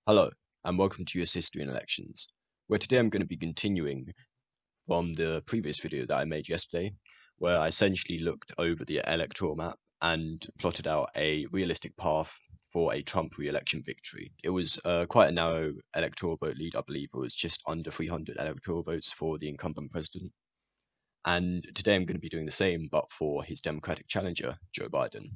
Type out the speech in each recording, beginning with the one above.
Hello, and welcome to US History and Elections, where today I'm going to be continuing from the previous video that I made yesterday, where I essentially looked over the electoral map and plotted out a realistic path for a Trump re-election victory. It was quite a narrow electoral vote lead, I believe it was just under 300 electoral votes for the incumbent president. And today I'm going to be doing the same, but for his Democratic challenger, Joe Biden.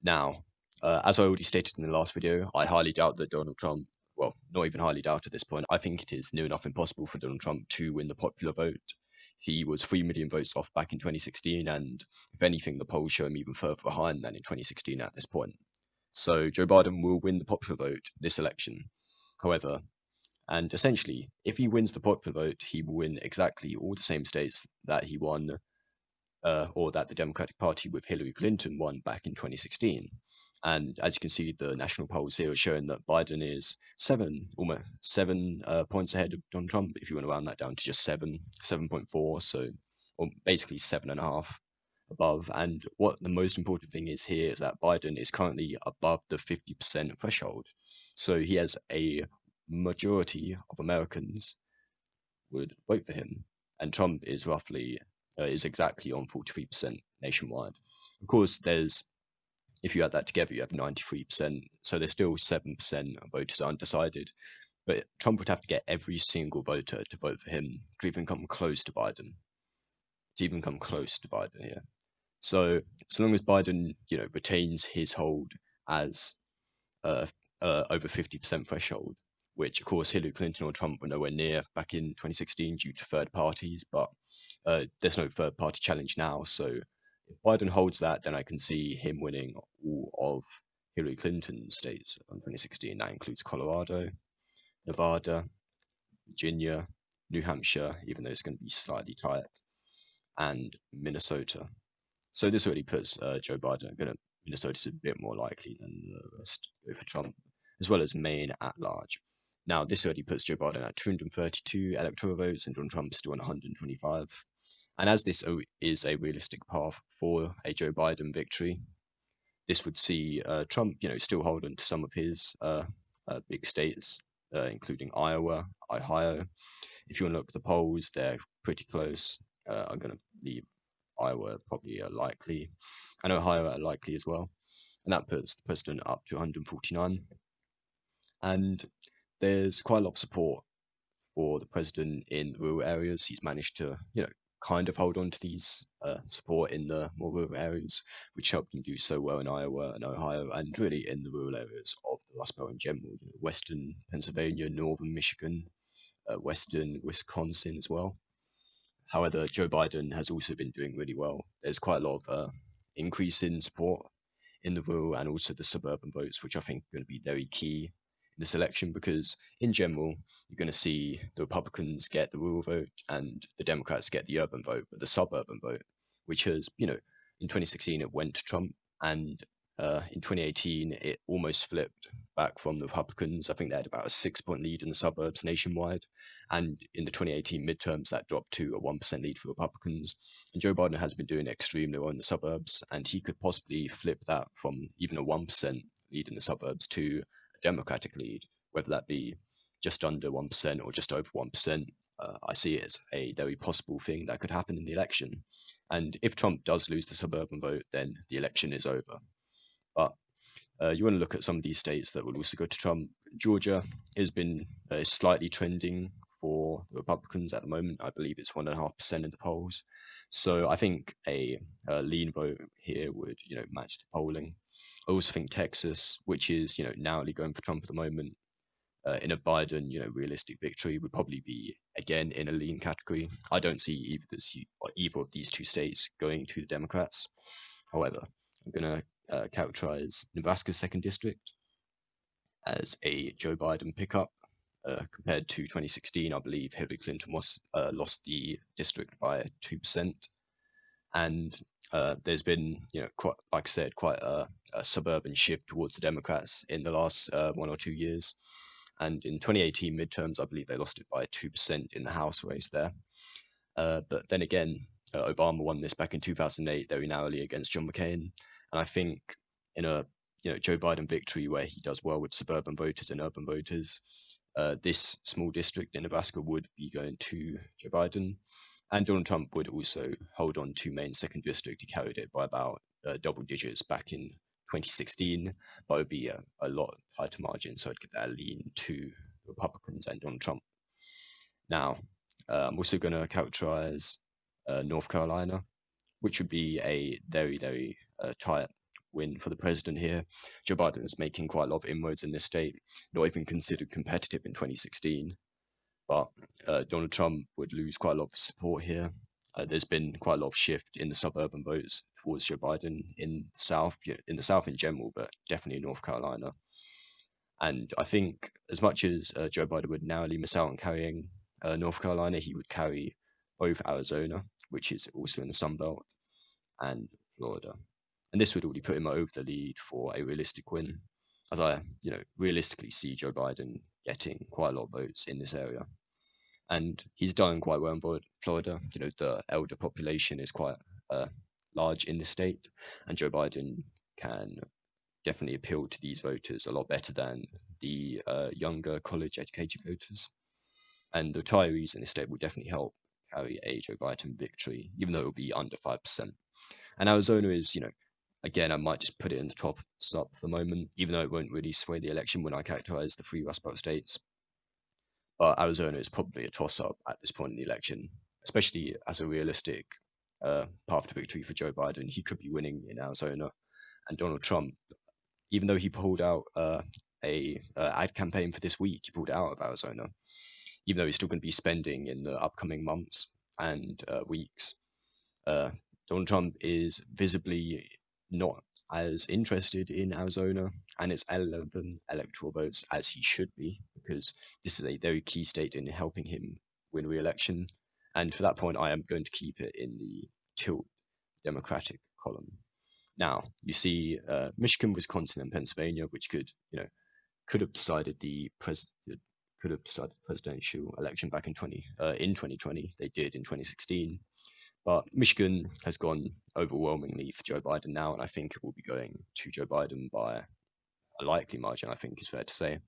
Now, as I already stated in the last video, I highly doubt that Donald Trump, well, not even highly doubt at this point, I think it is near enough impossible for Donald Trump to win the popular vote. He was 3 million votes off back in 2016, and if anything, the polls show him even further behind than in 2016 at this point. So Joe Biden will win the popular vote this election. However, and essentially, if he wins the popular vote, he will win exactly all the same states that he won or that the Democratic Party with Hillary Clinton won back in 2016. And as you can see, the national polls here are showing that Biden is almost 7 points ahead of Donald Trump. If you want to round that down to just 7.4, so or basically 7.5 above. And what the most important thing is here is that Biden is currently above the 50% threshold. So he has a majority of Americans would vote for him, and Trump is roughly is exactly on 43% nationwide. Of course, there's if you add that together, you have 93%. So there's still 7% of voters are undecided. But Trump would have to get every single voter to vote for him to even come close to Biden. To even come close to Biden here. So as long as Biden, retains his hold as uh, over 50% threshold, which of course Hillary Clinton or Trump were nowhere near back in 2016 due to third parties, but there's no third party challenge now. So if Biden holds that, then I can see him winning all of Hillary Clinton's states in 2016. That includes Colorado, Nevada, Virginia, New Hampshire, even though it's going to be slightly tight, and Minnesota. So this already puts Joe Biden. Minnesota's a bit more likely than the rest go for Trump, as well as Maine at large. Now, this already puts Joe Biden at 232 electoral votes and Donald Trump still on 125. And as this is a realistic path for a Joe Biden victory, this would see Trump, still hold on to some of his big states, including Iowa, Ohio. If you want to look at the polls, they're pretty close. I'm going to leave Iowa probably likely, and Ohio are likely as well. And that puts the president up to 149. And there's quite a lot of support for the president in the rural areas. He's managed to, kind of hold on to these support in the more rural areas, which helped him do so well in Iowa and Ohio, and really in the rural areas of the Rust Belt in general, western Pennsylvania, northern Michigan, western Wisconsin as well. However, Joe Biden has also been doing really well. There's quite a lot of increase in support in the rural and also the suburban votes, which I think are going to be very key in this election because, in general, you're going to see the Republicans get the rural vote and the Democrats get the urban vote, but the suburban vote, which has, in 2016 it went to Trump, and in 2018 it almost flipped back from the Republicans. I think they had about a 6 point lead in the suburbs nationwide, and in the 2018 midterms that dropped to a 1% lead for Republicans. And Joe Biden has been doing extremely well in the suburbs, and he could possibly flip that from even a 1% lead in the suburbs to a Democratic lead, whether that be just under 1% or just over 1%. I see it as a very possible thing that could happen in the election. And if Trump does lose the suburban vote, then the election is over. But you want to look at some of these states that will also go to Trump. Georgia has been slightly trending for the Republicans at the moment. I believe it's 1.5% in the polls. So I think a lean vote here would, match the polling. I also think Texas, which is, narrowly going for Trump at the moment, in a Biden, realistic victory would probably be again in a lean category. I don't see either of these two states going to the Democrats. However, I'm going to characterize Nebraska's second district as a Joe Biden pickup. Compared to 2016, I believe Hillary Clinton lost the district by 2%. And there's been, quite, like I said, quite a suburban shift towards the Democrats in the last 1 or 2 years. And in 2018 midterms, I believe they lost it by 2% in the House race there. But then again, Obama won this back in 2008 very narrowly against John McCain. And I think in a Joe Biden victory where he does well with suburban voters and urban voters, this small district in Nebraska would be going to Joe Biden, and Donald Trump would also hold on to Maine's second district. He carried it by about double digits back in 2016, but it would be a lot tighter margin, so I'd give that a lean to Republicans and Donald Trump. Now, I'm also going to characterize North Carolina, which would be a very, very tight win for the president here. Joe Biden is making quite a lot of inroads in this state, not even considered competitive in 2016. But Donald Trump would lose quite a lot of support here. There's been quite a lot of shift in the suburban votes towards Joe Biden in the South in general, but definitely in North Carolina. And I think as much as Joe Biden would narrowly miss out on carrying North Carolina, he would carry both Arizona, which is also in the Sun Belt, and Florida. And this would already put him over the lead for a realistic win, as I, realistically see Joe Biden getting quite a lot of votes in this area. And he's done quite well in Florida. The elder population is quite large in the state, and Joe Biden can definitely appeal to these voters a lot better than the younger college-educated voters. And the retirees in the state will definitely help carry a Joe Biden victory, even though it will be under 5%. And Arizona is, again, I might just put it in the top up for the moment, even though it won't really sway the election when I characterize the three Rust Belt states. But Arizona is probably a toss-up at this point in the election, especially as a realistic path to victory for Joe Biden. He could be winning in Arizona, and Donald Trump, even though he pulled out a ad campaign for this week, he pulled out of Arizona, even though he's still going to be spending in the upcoming months and weeks. Donald Trump is visibly not as interested in Arizona and its 11 electoral votes as he should be, because this is a very key state in helping him win re-election. And for that point, I am going to keep it in the tilt Democratic column. Now, you see Michigan, Wisconsin, and Pennsylvania, which could have decided the presidential election back in 2020. They did in 2016. But Michigan has gone overwhelmingly for Joe Biden now, and I think it will be going to Joe Biden by a likely margin, I think is fair to say.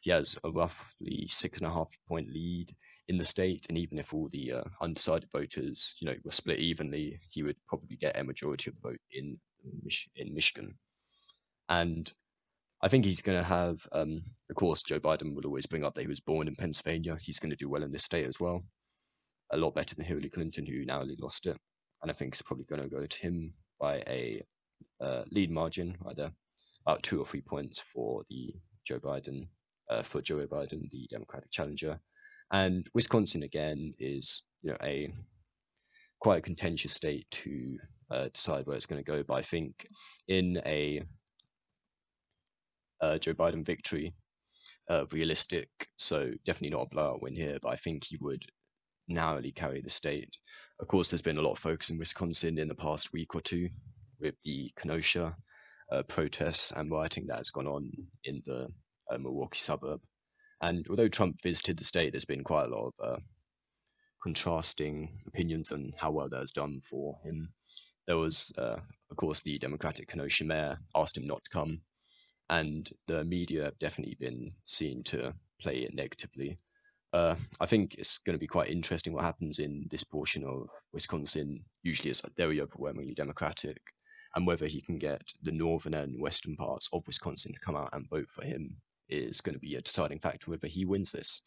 He has a roughly 6.5-point lead in the state, and even if all the undecided voters, were split evenly, he would probably get a majority of the vote in Michigan. And I think he's going to have, of course, Joe Biden will always bring up that he was born in Pennsylvania. He's going to do well in this state as well. A lot better than Hillary Clinton, who narrowly lost it. And I think it's probably going to go to him by a lead margin, either about 2 or 3 points for Joe Biden, the Democratic challenger. And Wisconsin, again, is a quite a contentious state to decide where it's going to go. But I think in a Joe Biden victory, realistic, so definitely not a blowout win here, but I think he would narrowly carry the state. Of course, there's been a lot of focus in Wisconsin in the past week or two with the Kenosha protests and rioting that has gone on in the Milwaukee suburb. And although Trump visited the state, there's been quite a lot of contrasting opinions on how well that has done for him. There was, of course, the Democratic Kenosha mayor asked him not to come, and the media have definitely been seen to play it negatively. I think it's going to be quite interesting what happens in this portion of Wisconsin. Usually it's very overwhelmingly Democratic, and whether he can get the northern and western parts of Wisconsin to come out and vote for him is going to be a deciding factor whether he wins this.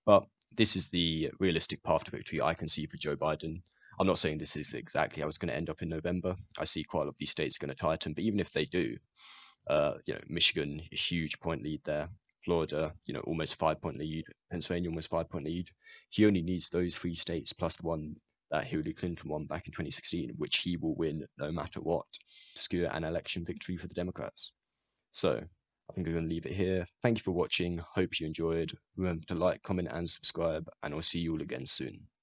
But this is the realistic path to victory I can see for Joe Biden. I'm not saying this is exactly how it's going to end up in November. I see quite a lot of these states are going to tighten, but even if they do, Michigan, a huge point lead there. Florida, almost 5-point lead. Pennsylvania, almost 5-point lead. He only needs those 3 states plus the one that Hillary Clinton won back in 2016, which he will win no matter what, to secure an election victory for the Democrats. So I think I'm going to leave it here. Thank you for watching. Hope you enjoyed. Remember to like, comment, and subscribe, and I'll see you all again soon.